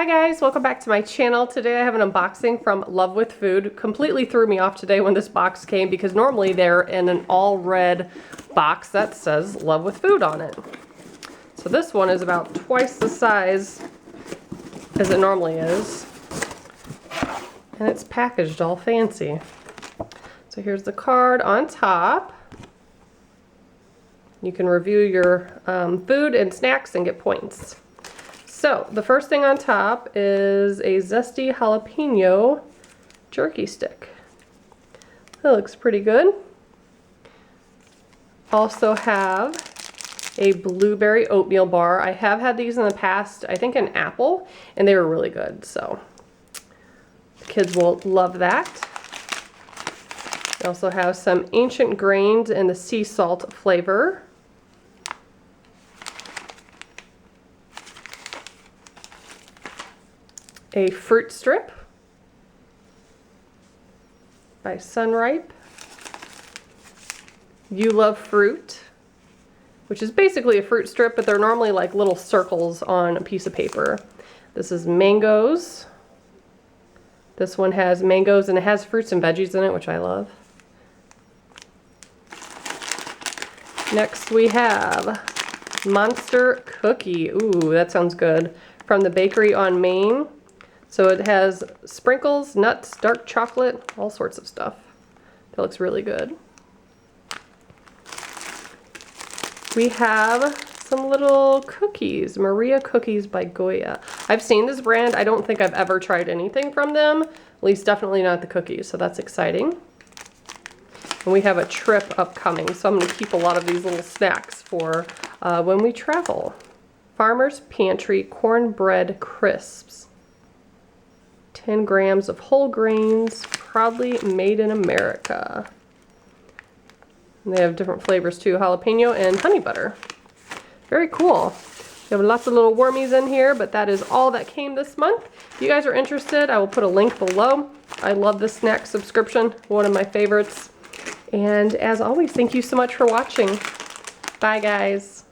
Hi guys, welcome back to my channel. Today I have an unboxing from Love with Food. Completely threw me off today when this box came because normally they're in an all red box that says Love with Food on it. So this one is about twice the size as it normally is. And it's packaged all fancy. So here's the card on top. You can review your food and snacks and get points. So the first thing on top is a zesty jalapeno jerky stick. That looks pretty good. Also have a blueberry oatmeal bar. I have had these in the past, I think an apple, and they were really good. So the kids will love that. We also have some ancient grains in the sea salt flavor. A fruit strip by Sunripe. You Love Fruit, which is basically a fruit strip, but they're normally like little circles on a piece of paper. This is mangoes. This one has mangoes and it has fruits and veggies in it, which I love. Next we have Monster Cookie. Ooh, that sounds good. From the bakery on Main. So it has sprinkles, nuts, dark chocolate, all sorts of stuff. That looks really good. We have some little cookies, Maria Cookies by Goya. I've seen this brand. I don't think I've ever tried anything from them, at least definitely not the cookies, so that's exciting. And we have a trip upcoming, so I'm going to keep a lot of these little snacks for when we travel. Farmer's Pantry Cornbread Crisps. 10 grams of whole grains, proudly made in America. And they have different flavors too, jalapeno and honey butter. Very cool. We have lots of little wormies in here, but that is all that came this month. If you guys are interested, I will put a link below. I love this snack subscription, one of my favorites. And as always, thank you so much for watching. Bye guys.